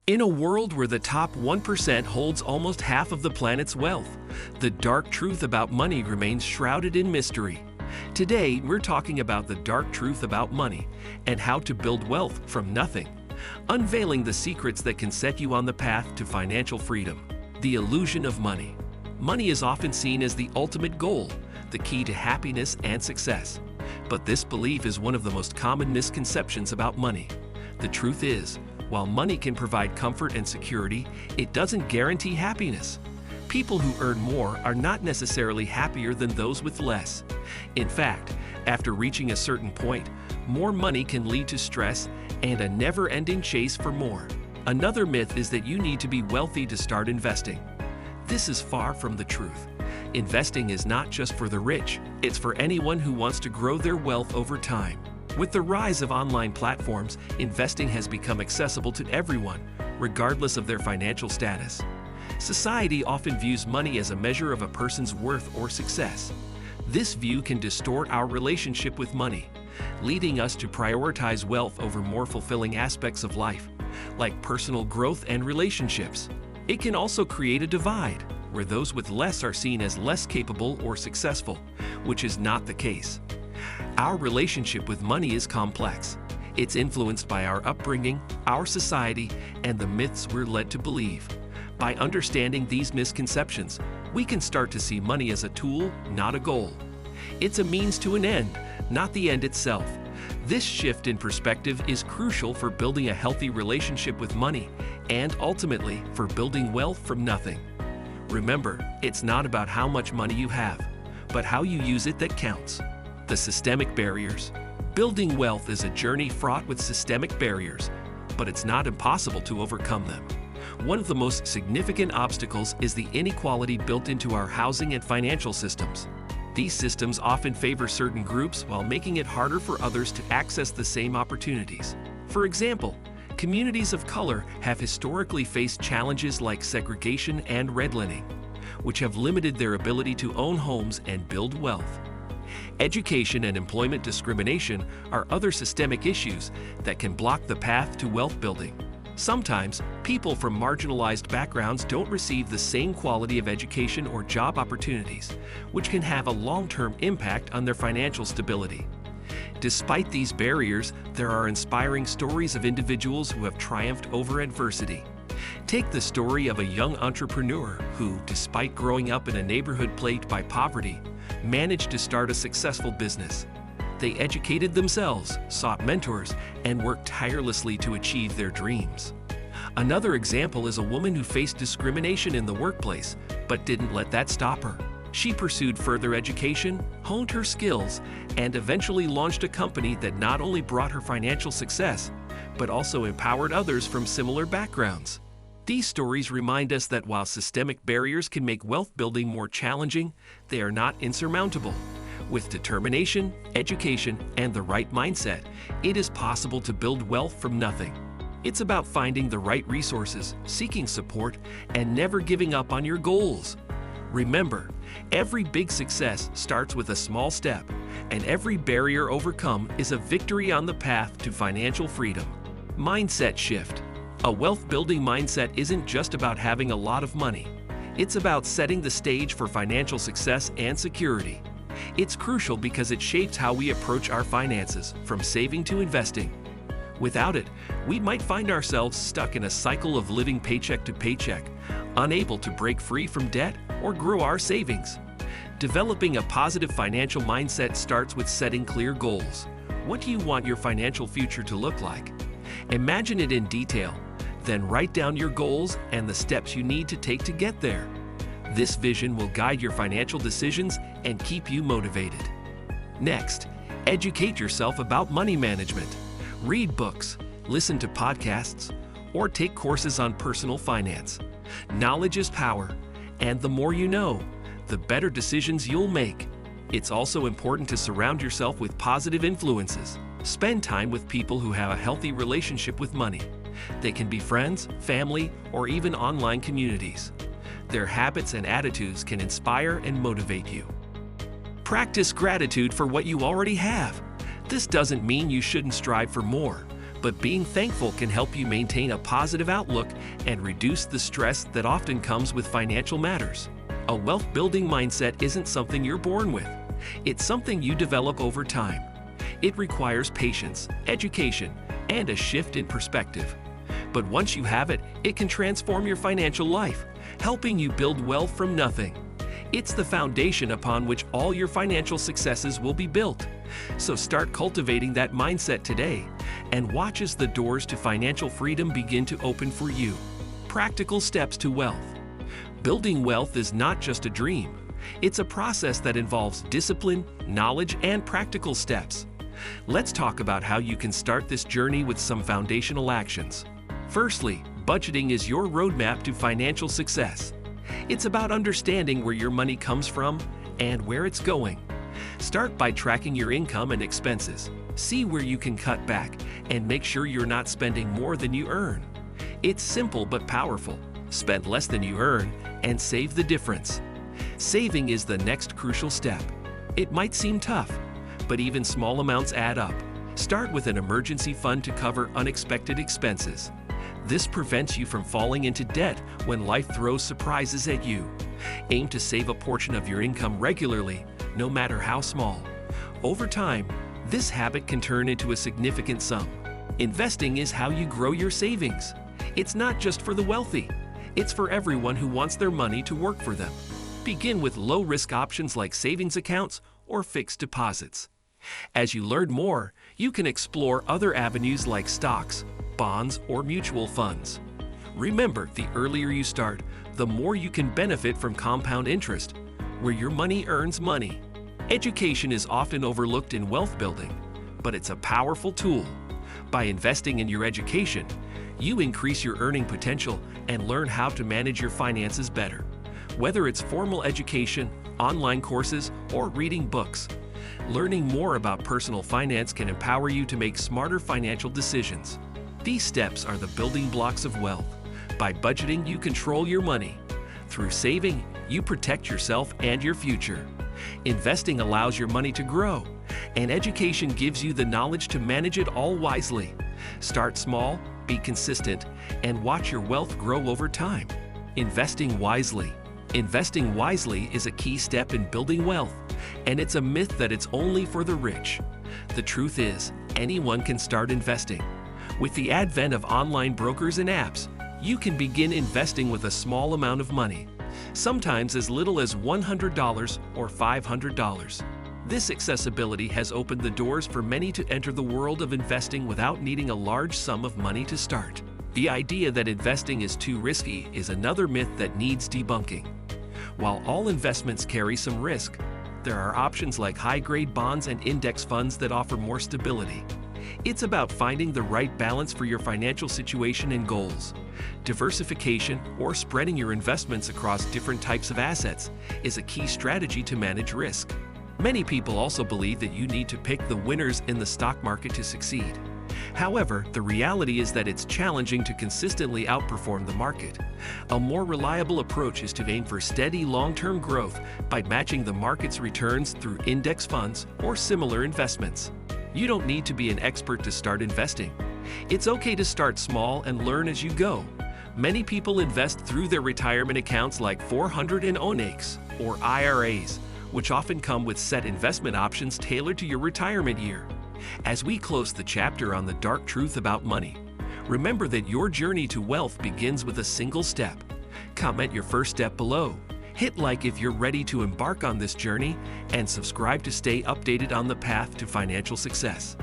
In a world where the top 1% holds almost half of the planet's wealth, the dark truth about money remains shrouded in mystery. Today, we're talking about the dark truth about money and how to build wealth from nothing, unveiling the secrets that can set you on the path to financial freedom. The illusion of money. Money is often seen as the ultimate goal, the key to happiness and success. But this belief is one of the most common misconceptions about money. The truth is, while money can provide comfort and security, it doesn't guarantee happiness. People who earn more are not necessarily happier than those with less. In fact, after reaching a certain point, more money can lead to stress and a never-ending chase for more. Another myth is that you need to be wealthy to start investing. This is far from the truth. Investing is not just for the rich, it's for anyone who wants to grow their wealth over time. With the rise of online platforms, investing has become accessible to everyone, regardless of their financial status. Society often views money as a measure of a person's worth or success. This view can distort our relationship with money, leading us to prioritize wealth over more fulfilling aspects of life, like personal growth and relationships. It can also create a divide, where those with less are seen as less capable or successful, which is not the case. Our relationship with money is complex. It's influenced by our upbringing, our society, and the myths we're led to believe. By understanding these misconceptions, we can start to see money as a tool, not a goal. It's a means to an end, not the end itself. This shift in perspective is crucial for building a healthy relationship with money and ultimately for building wealth from nothing. Remember, it's not about how much money you have, but how you use it that counts. The systemic barriers. Building wealth is a journey fraught with systemic barriers, but it's not impossible to overcome them. One of the most significant obstacles is the inequality built into our housing and financial systems. These systems often favor certain groups while making it harder for others to access the same opportunities. For example, communities of color have historically faced challenges like segregation and redlining, which have limited their ability to own homes and build wealth. Education and employment discrimination are other systemic issues that can block the path to wealth building. Sometimes, people from marginalized backgrounds don't receive the same quality of education or job opportunities, which can have a long-term impact on their financial stability. Despite these barriers, there are inspiring stories of individuals who have triumphed over adversity. Take the story of a young entrepreneur who, despite growing up in a neighborhood plagued by poverty, managed to start a successful business. They educated themselves, sought mentors, and worked tirelessly to achieve their dreams. Another example is a woman who faced discrimination in the workplace, but didn't let that stop her. She pursued further education, honed her skills, and eventually launched a company that not only brought her financial success, but also empowered others from similar backgrounds. These stories remind us that while systemic barriers can make wealth building more challenging, they are not insurmountable. With determination, education, and the right mindset, it is possible to build wealth from nothing. It's about finding the right resources, seeking support, and never giving up on your goals. Remember, every big success starts with a small step, and every barrier overcome is a victory on the path to financial freedom. Mindset shift. A wealth-building mindset isn't just about having a lot of money. It's about setting the stage for financial success and security. It's crucial because it shapes how we approach our finances, from saving to investing. Without it, we might find ourselves stuck in a cycle of living paycheck to paycheck, unable to break free from debt or grow our savings. Developing a positive financial mindset starts with setting clear goals. What do you want your financial future to look like? Imagine it in detail, then write down your goals and the steps you need to take to get there. This vision will guide your financial decisions and keep you motivated. Next, educate yourself about money management. Read books, listen to podcasts, or take courses on personal finance. Knowledge is power, and the more you know, the better decisions you'll make. It's also important to surround yourself with positive influences. Spend time with people who have a healthy relationship with money. They can be friends, family, or even online communities. Their habits and attitudes can inspire and motivate you. Practice gratitude for what you already have. This doesn't mean you shouldn't strive for more, but being thankful can help you maintain a positive outlook and reduce the stress that often comes with financial matters. A wealth-building mindset isn't something you're born with. It's something you develop over time. It requires patience, education, and a shift in perspective. But once you have it, it can transform your financial life, helping you build wealth from nothing. It's the foundation upon which all your financial successes will be built. So start cultivating that mindset today and watch as the doors to financial freedom begin to open for you. Practical steps to wealth. Building wealth is not just a dream. It's a process that involves discipline, knowledge, and practical steps. Let's talk about how you can start this journey with some foundational actions. Firstly, budgeting is your roadmap to financial success. It's about understanding where your money comes from and where it's going. Start by tracking your income and expenses. See where you can cut back and make sure you're not spending more than you earn. It's simple but powerful. Spend less than you earn and save the difference. Saving is the next crucial step. It might seem tough, but even small amounts add up. Start with an emergency fund to cover unexpected expenses. This prevents you from falling into debt when life throws surprises at you. Aim to save a portion of your income regularly, no matter how small. Over time, this habit can turn into a significant sum. Investing is how you grow your savings. It's not just for the wealthy. It's for everyone who wants their money to work for them. Begin with low-risk options like savings accounts or fixed deposits. As you learn more, you can explore other avenues like stocks, bonds, or mutual funds. Remember, the earlier you start, the more you can benefit from compound interest, where your money earns money. Education is often overlooked in wealth building, but it's a powerful tool. By investing in your education, you increase your earning potential and learn how to manage your finances better. Whether it's formal education, online courses, or reading books, learning more about personal finance can empower you to make smarter financial decisions. These steps are the building blocks of wealth. By budgeting, you control your money. Through saving, you protect yourself and your future. Investing allows your money to grow, and education gives you the knowledge to manage it all wisely. Start small, be consistent, and watch your wealth grow over time. Investing wisely. Investing wisely is a key step in building wealth, and it's a myth that it's only for the rich. The truth is, anyone can start investing. With the advent of online brokers and apps, you can begin investing with a small amount of money, sometimes as little as $100 or $500. This accessibility has opened the doors for many to enter the world of investing without needing a large sum of money to start. The idea that investing is too risky is another myth that needs debunking. While all investments carry some risk, there are options like high-grade bonds and index funds that offer more stability. It's about finding the right balance for your financial situation and goals. Diversification, or spreading your investments across different types of assets, is a key strategy to manage risk. Many people also believe that you need to pick the winners in the stock market to succeed. However, the reality is that it's challenging to consistently outperform the market. A more reliable approach is to aim for steady long-term growth by matching the market's returns through index funds or similar investments. You don't need to be an expert to start investing. It's okay to start small and learn as you go. Many people invest through their retirement accounts like 401(k)s or IRAs, which often come with set investment options tailored to your retirement year. As we close the chapter on the dark truth about money, remember that your journey to wealth begins with a single step. Comment your first step below. Hit like if you're ready to embark on this journey, and subscribe to stay updated on the path to financial success.